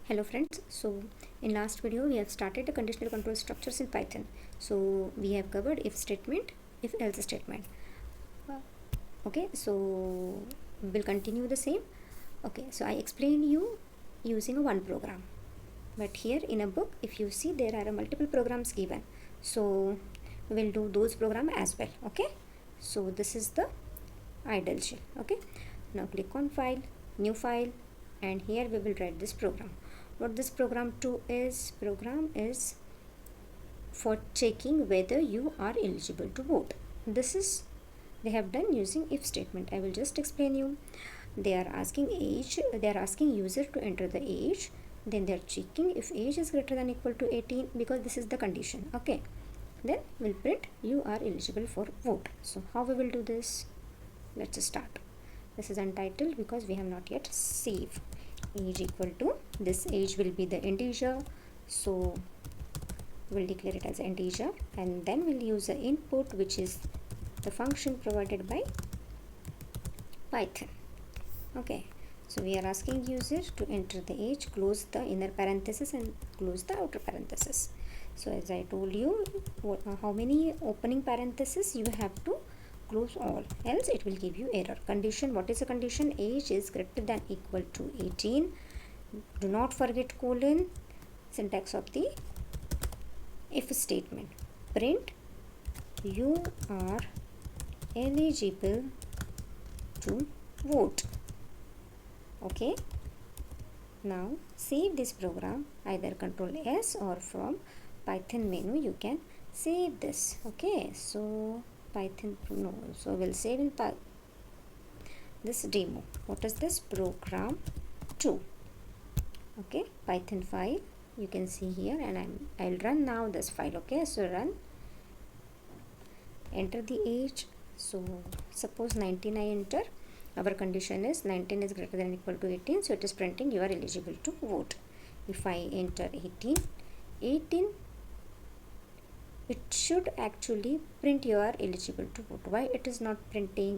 Hello friends, so in last video we have started the conditional control structures in Python. So we have covered if statement, if else statement. Okay, so we'll continue the same. Okay, so I explained you using a one program, but here in a book if you see there are multiple programs given, so we'll do those program as well. Okay, so this is the idle shell. Okay, now click on file, new file, and here we will write this program. What this program is for checking whether you are eligible to vote. This is they have done using if statement. I will just explain you. They are asking user to enter the age, then they are checking if age is greater than or equal to 18 because this is the condition. Okay, then we'll print you are eligible for vote. So how we will do this? Let's start. This is untitled because we have not yet saved. Age equal to, this age will be the integer, so we'll declare it as an integer, and then we'll use the input, which is the function provided by Python. Okay, so we are asking user to enter the age, close the inner parenthesis and close the outer parenthesis. So as I told you, how many opening parentheses you have to close all, else it will give you error. Condition, what is the condition? Age is greater than or equal to 18. Do not forget colon. Syntax of the if statement: print you are eligible to vote. Okay, now save this program, either Control S or from Python menu you can save this. Okay, so Python, no, so we'll save in this demo. What is this? Program 2. Okay, Python file you can see here, and I'll run now this file. Okay, so run, enter the age. So suppose 19 I enter. Our condition is 19 is greater than or equal to 18, so it is printing you are eligible to vote. If I enter 18, it should actually print you are eligible to vote. Why it is not printing?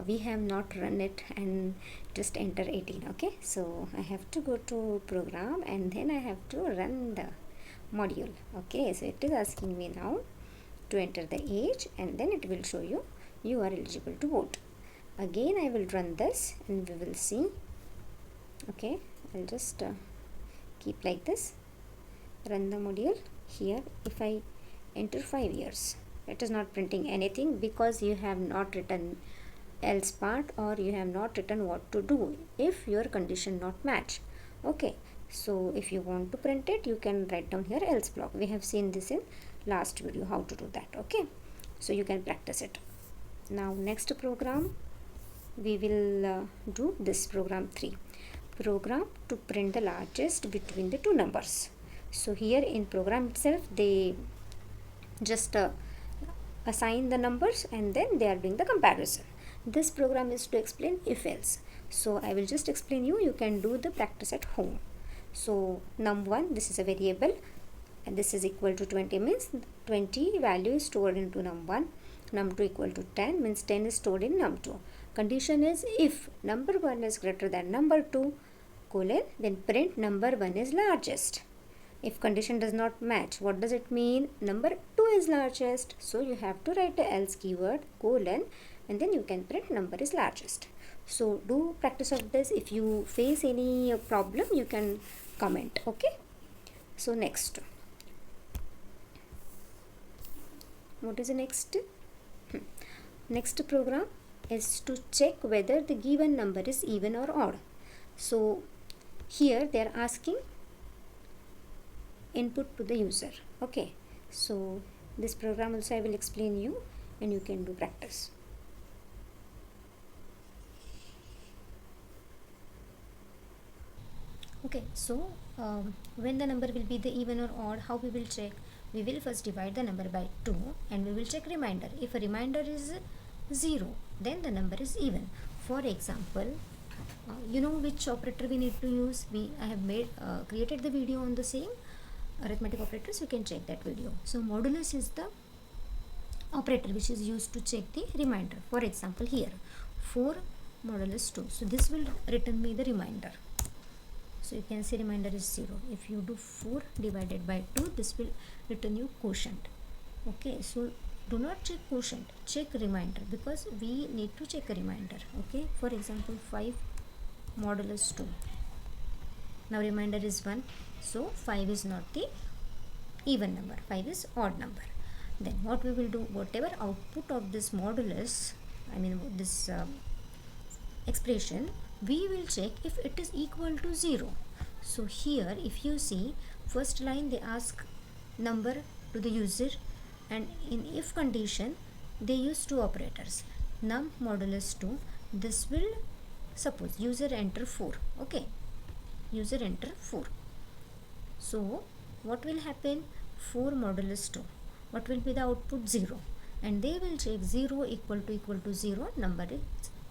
We have not run it and just enter 18. Okay, so I have to go to program and then I have to run the module. Okay, so it is asking me now to enter the age, and then it will show you you are eligible to vote. Again I will run this and we will see. Okay, I'll just keep like this, run the module. Here if I enter 5 years, it is not printing anything because you have not written else part, or you have not written what to do if your condition not match. Okay, so if you want to print it, you can write down here else block. We have seen this in last video how to do that. Okay, so you can practice it. Now next program we will do this program 3, program to print the largest between the two numbers. So here in program itself they just assign the numbers and then they are doing the comparison. This program is to explain if else, so I will just explain you can do the practice at home. So num1, this is a variable, and this is equal to 20 means 20 value is stored into num1. Num2 equal to 10 means 10 is stored in num2. Condition is if number 1 is greater than number 2 colon, then print number 1 is largest. If condition does not match, what does it mean? Number 2 is largest, so you have to write the else keyword colon, and then you can print number is largest. So do practice of this. If you face any problem, you can comment. Okay, so next, what is the next? Next program is to check whether the given number is even or odd. So here they are asking input to the user. Okay, so this program also I will explain you and you can do practice. Okay, so when the number will be the even or odd, how we will check? We will first divide the number by 2 and we will check remainder. If a remainder is 0, then the number is even. For example, you know which operator we need to use. I have created the video on the same arithmetic operators. You can check that video. So modulus is the operator which is used to check the remainder. For example, here 4 modulus 2. So this will return me the remainder. So you can see remainder is 0. If you do 4 divided by 2, this will return you quotient. Okay, so do not check quotient, check remainder, because we need to check a remainder. Okay, for example 5 modulus 2. Now remainder is 1, so 5 is not the even number, 5 is odd number. Then what we will do, whatever output of this modulus, I mean this expression, we will check if it is equal to 0. So here if you see, first line they ask number to the user, and in if condition they use two operators, num modulus 2. This will, suppose user enter 4. Okay, user enter 4. So what will happen, 4 modulus 2, what will be the output, 0, and they will check 0 equal to 0, number is,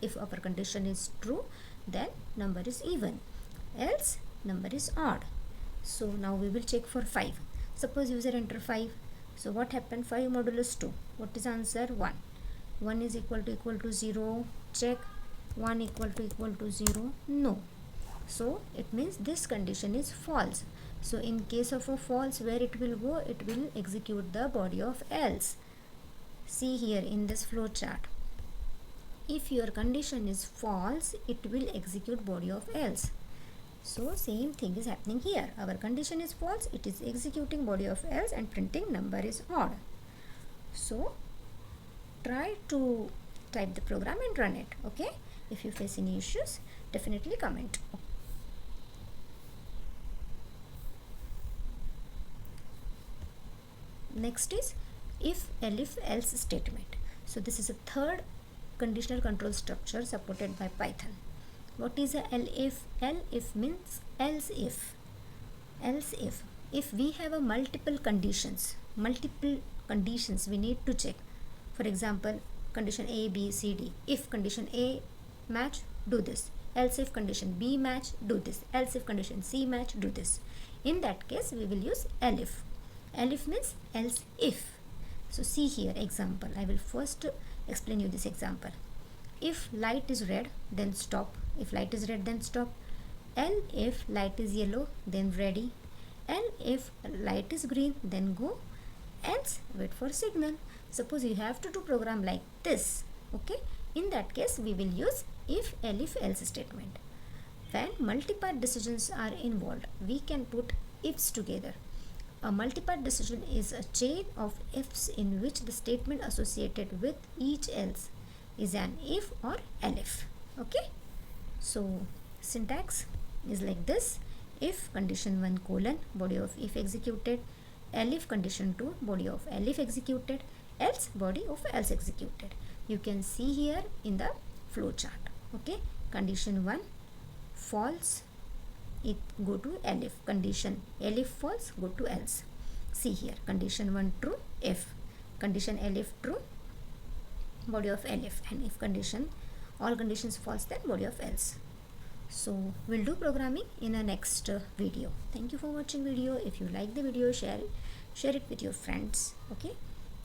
if our condition is true, then number is even, else number is odd. So now we will check for 5. Suppose user enter 5. So what happened, 5 modulus 2, what is answer, 1. 1 is equal to 0, check. 1 equal to 0, no. So it means this condition is false. So in case of a false, where it will go, it will execute the body of else. See here in this flow chart, if your condition is false, it will execute body of else. So same thing is happening here. Our condition is false, it is executing body of else and printing number is odd. So try to type the program and run it. Okay, if you face any issues, definitely comment. Next is if-elif-else statement. So this is a third conditional control structure supported by Python. What is a elif? Elif means else if. Else if we have a multiple conditions we need to check. For example, condition A, B, C, D. If condition A match, do this. Else if condition B match, do this. Else if condition C match, do this. In that case, we will use elif. Elif means else if. So see here example. I will first explain you this example. If light is red, then stop. If light is red, then stop. If light is yellow, then ready. If light is green, then go. Else wait for signal. Suppose you have to do program like this. Okay, in that case we will use if-elif-else statement. When multi-part decisions are involved, we can put ifs together. A multi-part decision is a chain of ifs in which the statement associated with each else is an if or elif. Okay, so syntax is like this: if condition 1 colon, body of if executed, elif condition 2, body of elif executed, else body of else executed. You can see here in the flow chart. Okay, condition 1 false, it go to elif. Condition elif false, go to else. See here, condition 1 true, if. Condition elif true, body of elif. And if condition all conditions false, then body of else. So we'll do programming in a next video. Thank you for watching video. If you like the video, share it with your friends. Okay,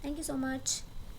thank you so much.